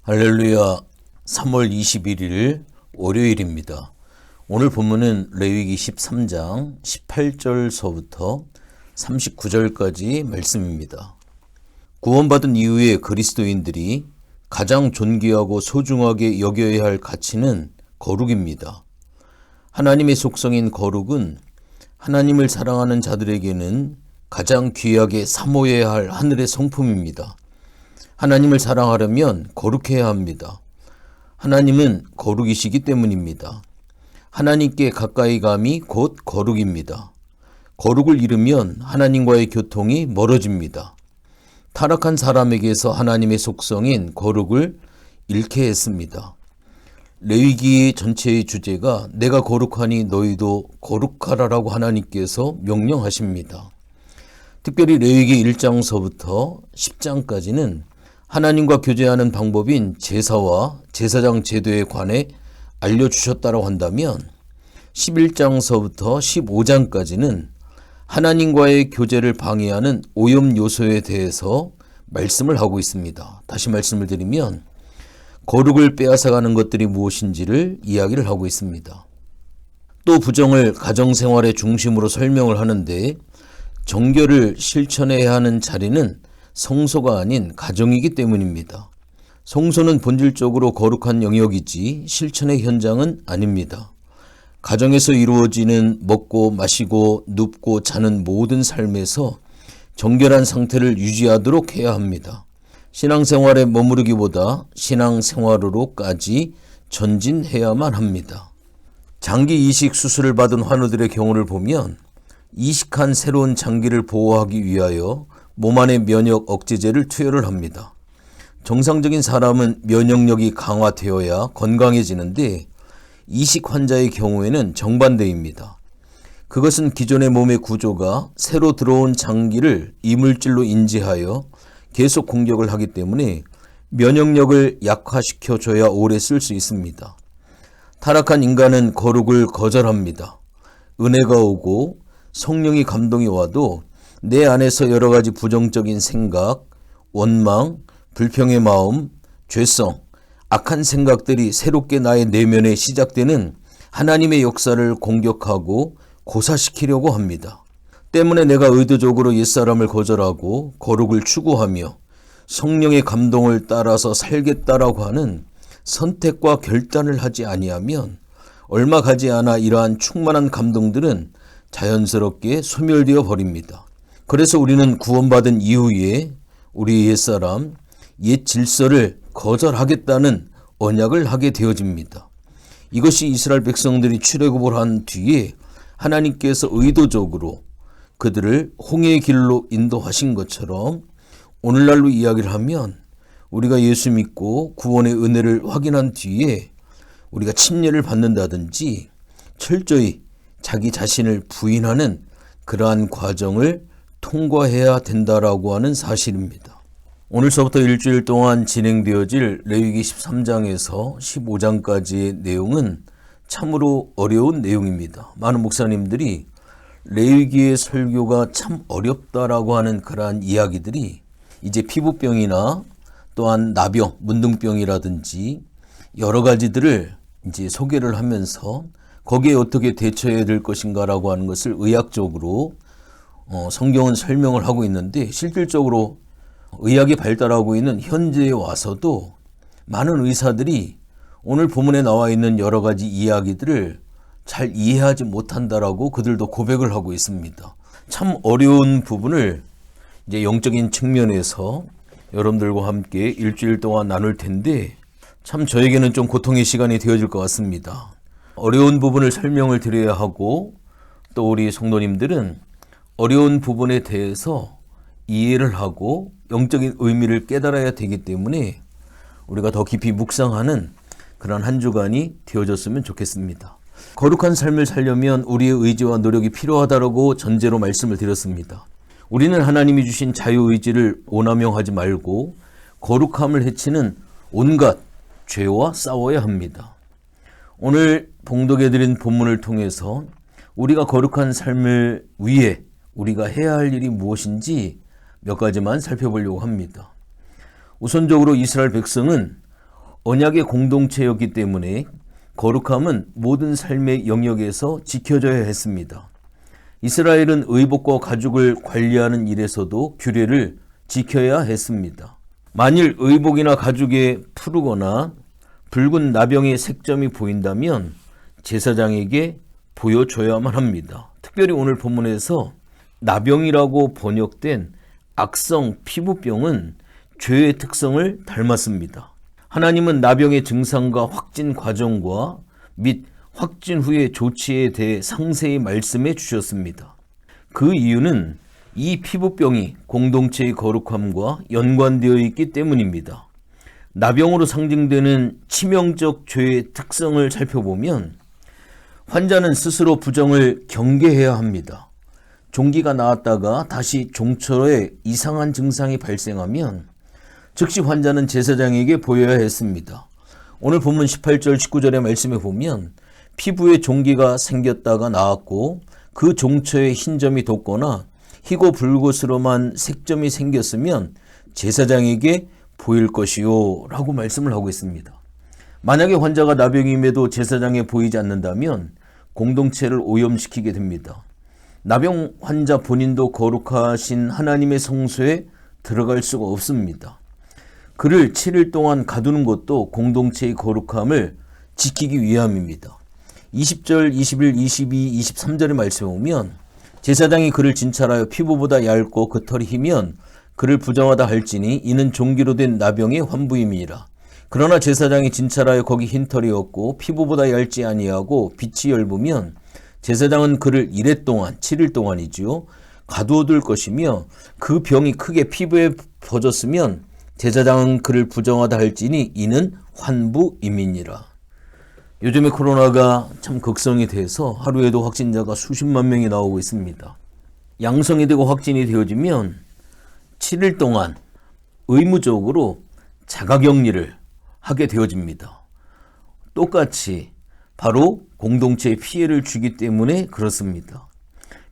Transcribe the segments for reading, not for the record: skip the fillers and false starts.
할렐루야. 3월 21일 월요일입니다. 오늘 본문은 레위기 13장 18절서부터 39절까지 말씀입니다. 구원받은 이후에 그리스도인들이 가장 존귀하고 소중하게 여겨야 할 가치는 거룩입니다. 하나님의 속성인 거룩은 하나님을 사랑하는 자들에게는 가장 귀하게 사모해야 할 하늘의 성품입니다. 하나님을 사랑하려면 거룩해야 합니다. 하나님은 거룩이시기 때문입니다. 하나님께 가까이 감이 곧 거룩입니다. 거룩을 잃으면 하나님과의 교통이 멀어집니다. 타락한 사람에게서 하나님의 속성인 거룩을 잃게 했습니다. 레위기 전체의 주제가 내가 거룩하니 너희도 거룩하라라고 하나님께서 명령하십니다. 특별히 레위기 1장서부터 10장까지는 하나님과 교제하는 방법인 제사와 제사장 제도에 관해 알려주셨다고 한다면 11장서부터 15장까지는 하나님과의 교제를 방해하는 오염 요소에 대해서 말씀을 하고 있습니다. 다시 말씀을 드리면 거룩을 빼앗아가는 것들이 무엇인지를 이야기를 하고 있습니다. 또 부정을 가정생활의 중심으로 설명을 하는데 정결을 실천해야 하는 자리는 성소가 아닌 가정이기 때문입니다. 성소는 본질적으로 거룩한 영역이지 실천의 현장은 아닙니다. 가정에서 이루어지는 먹고 마시고 눕고 자는 모든 삶에서 정결한 상태를 유지하도록 해야 합니다. 신앙생활에 머무르기보다 신앙생활으로까지 전진해야만 합니다. 장기 이식 수술을 받은 환우들의 경우를 보면 이식한 새로운 장기를 보호하기 위하여 몸 안에 면역 억제제를 투여를 합니다. 정상적인 사람은 면역력이 강화되어야 건강해지는데 이식 환자의 경우에는 정반대입니다. 그것은 기존의 몸의 구조가 새로 들어온 장기를 이물질로 인지하여 계속 공격을 하기 때문에 면역력을 약화시켜줘야 오래 쓸 수 있습니다. 타락한 인간은 거룩을 거절합니다. 은혜가 오고 성령의 감동이 와도 내 안에서 여러 가지 부정적인 생각, 원망, 불평의 마음, 죄성, 악한 생각들이 새롭게 나의 내면에 시작되는 하나님의 역사를 공격하고 고사시키려고 합니다. 때문에 내가 의도적으로 옛사람을 거절하고 거룩을 추구하며 성령의 감동을 따라서 살겠다라고 하는 선택과 결단을 하지 아니하면 얼마 가지 않아 이러한 충만한 감동들은 자연스럽게 소멸되어 버립니다. 그래서 우리는 구원받은 이후에 우리 옛사람, 옛 질서를 거절하겠다는 언약을 하게 되어집니다. 이것이 이스라엘 백성들이 출애굽을 한 뒤에 하나님께서 의도적으로 그들을 홍해의 길로 인도하신 것처럼 오늘날로 이야기를 하면 우리가 예수 믿고 구원의 은혜를 확인한 뒤에 우리가 침례를 받는다든지 철저히 자기 자신을 부인하는 그러한 과정을 통과해야 된다라고 하는 사실입니다. 오늘서부터 일주일 동안 진행되어질 레위기 13장에서 15장까지의 내용은 참으로 어려운 내용입니다. 많은 목사님들이 레위기의 설교가 참 어렵다라고 하는 그러한 이야기들이 이제 피부병이나 또한 나병, 문둥병이라든지 여러 가지들을 이제 소개를 하면서 거기에 어떻게 대처해야 될 것인가라고 하는 것을 의학적으로 성경은 설명을 하고 있는데 실질적으로 의학이 발달하고 있는 현재에 와서도 많은 의사들이 오늘 본문에 나와 있는 여러 가지 이야기들을 잘 이해하지 못한다라고 그들도 고백을 하고 있습니다. 참 어려운 부분을 이제 영적인 측면에서 여러분들과 함께 일주일 동안 나눌 텐데 참 저에게는 좀 고통의 시간이 되어질 것 같습니다. 어려운 부분을 설명을 드려야 하고 또 우리 성도님들은 어려운 부분에 대해서 이해를 하고 영적인 의미를 깨달아야 되기 때문에 우리가 더 깊이 묵상하는 그런 한 주간이 되어졌으면 좋겠습니다. 거룩한 삶을 살려면 우리의 의지와 노력이 필요하다고 전제로 말씀을 드렸습니다. 우리는 하나님이 주신 자유의지를 오남용하지 말고 거룩함을 해치는 온갖 죄와 싸워야 합니다. 오늘 봉독해드린 본문을 통해서 우리가 거룩한 삶을 위해 우리가 해야 할 일이 무엇인지 몇 가지만 살펴보려고 합니다. 우선적으로 이스라엘 백성은 언약의 공동체였기 때문에 거룩함은 모든 삶의 영역에서 지켜져야 했습니다. 이스라엘은 의복과 가죽을 관리하는 일에서도 규례를 지켜야 했습니다. 만일 의복이나 가죽에 푸르거나 붉은 나병의 색점이 보인다면 제사장에게 보여줘야만 합니다. 특별히 오늘 본문에서 나병이라고 번역된 악성 피부병은 죄의 특성을 닮았습니다. 하나님은 나병의 증상과 확진 과정과 및 확진 후의 조치에 대해 상세히 말씀해 주셨습니다. 그 이유는 이 피부병이 공동체의 거룩함과 연관되어 있기 때문입니다. 나병으로 상징되는 치명적 죄의 특성을 살펴보면 환자는 스스로 부정을 경계해야 합니다. 종기가 나았다가 다시 종처에 이상한 증상이 발생하면 즉시 환자는 제사장에게 보여야 했습니다. 오늘 본문 18절 19절의 말씀에 보면 피부에 종기가 생겼다가 나았고 그 종처에 흰 점이 돋거나 희고 붉으스름한 색점이 생겼으면 제사장에게 보일 것이요 라고 말씀을 하고 있습니다. 만약에 환자가 나병임에도 제사장에 보이지 않는다면 공동체를 오염시키게 됩니다. 나병 환자 본인도 거룩하신 하나님의 성소에 들어갈 수가 없습니다. 그를 7일 동안 가두는 것도 공동체의 거룩함을 지키기 위함입니다. 20절, 21, 22, 23절의 말씀에 보면 제사장이 그를 진찰하여 피부보다 얇고 그 털이 희면 그를 부정하다 할지니 이는 종기로 된 나병의 환부임이니라. 그러나 제사장이 진찰하여 거기 흰 털이 없고 피부보다 얇지 아니하고 빛이 엷으면 제사장은 그를 이레 동안 7일 동안이지요 가두어둘 것이며 그 병이 크게 피부에 퍼졌으면 제사장은 그를 부정하다 할지니 이는 환부임이니라. 요즘에 코로나가 참 극성이 돼서 하루에도 확진자가 수십만 명이 나오고 있습니다. 양성이 되고 확진이 되어지면 7일 동안 의무적으로 자가격리를 하게 되어집니다. 똑같이 바로 공동체에 피해를 주기 때문에 그렇습니다.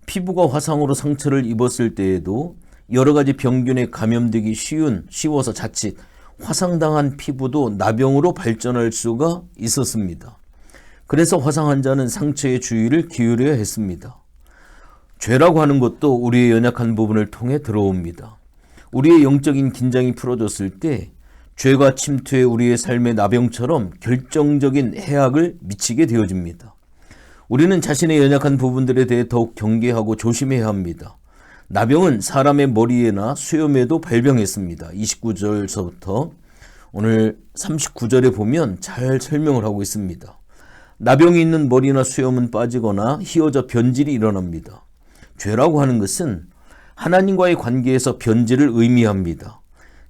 피부가 화상으로 상처를 입었을 때에도 여러 가지 병균에 감염되기 쉬워서 자칫 화상당한 피부도 나병으로 발전할 수가 있었습니다. 그래서 화상 환자는 상처의 주의를 기울여야 했습니다. 죄라고 하는 것도 우리의 연약한 부분을 통해 들어옵니다. 우리의 영적인 긴장이 풀어졌을 때 죄가 침투해 우리의 삶의 나병처럼 결정적인 해악을 미치게 되어집니다. 우리는 자신의 연약한 부분들에 대해 더욱 경계하고 조심해야 합니다. 나병은 사람의 머리에나 수염에도 발병했습니다. 29절서부터 오늘 39절에 보면 잘 설명을 하고 있습니다. 나병이 있는 머리나 수염은 빠지거나 휘어져 변질이 일어납니다. 죄라고 하는 것은 하나님과의 관계에서 변질을 의미합니다.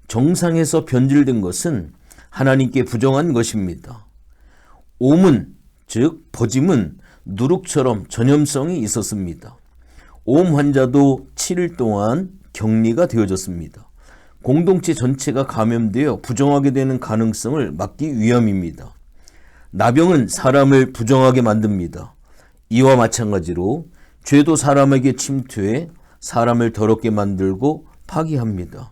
정상에서 변질된 것은 하나님께 부정한 것입니다. 옴은 즉 버짐은 누룩처럼 전염성이 있었습니다. 옴 환자도 7일 동안 격리가 되어졌습니다. 공동체 전체가 감염되어 부정하게 되는 가능성을 막기 위함입니다. 나병은 사람을 부정하게 만듭니다. 이와 마찬가지로 죄도 사람에게 침투해 사람을 더럽게 만들고 파괴합니다.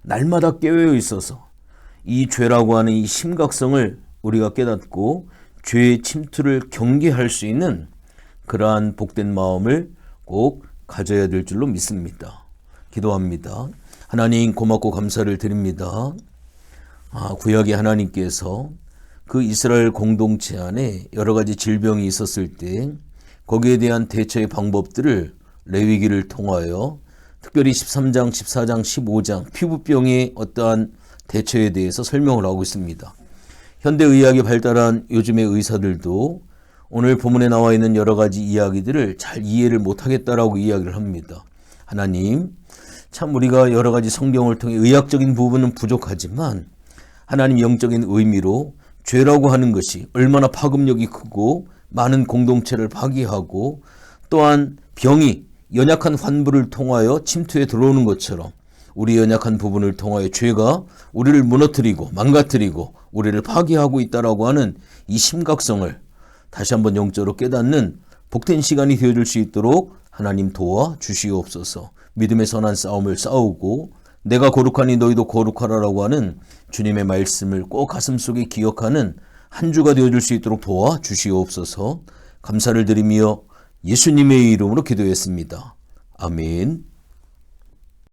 날마다 깨어 있어서 이 죄라고 하는 이 심각성을 우리가 깨닫고 죄의 침투를 경계할 수 있는 그러한 복된 마음을 꼭 가져야 될 줄로 믿습니다. 기도합니다. 하나님 고맙고 감사를 드립니다. 구약의 하나님께서 그 이스라엘 공동체 안에 여러 가지 질병이 있었을 때 거기에 대한 대처의 방법들을 레위기를 통하여 특별히 13장, 14장, 15장 피부병의 어떠한 대처에 대해서 설명을 하고 있습니다. 현대의학이 발달한 요즘의 의사들도 오늘 본문에 나와 있는 여러 가지 이야기들을 잘 이해를 못하겠다라고 이야기를 합니다. 하나님, 참 우리가 여러 가지 성경을 통해 의학적인 부분은 부족하지만 하나님 영적인 의미로 죄라고 하는 것이 얼마나 파급력이 크고 많은 공동체를 파괴하고 또한 병이 연약한 환부를 통하여 침투해 들어오는 것처럼 우리 연약한 부분을 통하여 죄가 우리를 무너뜨리고 망가뜨리고 우리를 파괴하고 있다라고 하는 이 심각성을 다시 한번 영적으로 깨닫는 복된 시간이 되어줄 수 있도록 하나님 도와 주시옵소서. 믿음의 선한 싸움을 싸우고 내가 거룩하니 너희도 거룩하라라고 하는 주님의 말씀을 꼭 가슴속에 기억하는 한 주가 되어줄 수 있도록 도와주시옵소서. 감사를 드리며 예수님의 이름으로 기도했습니다. 아멘.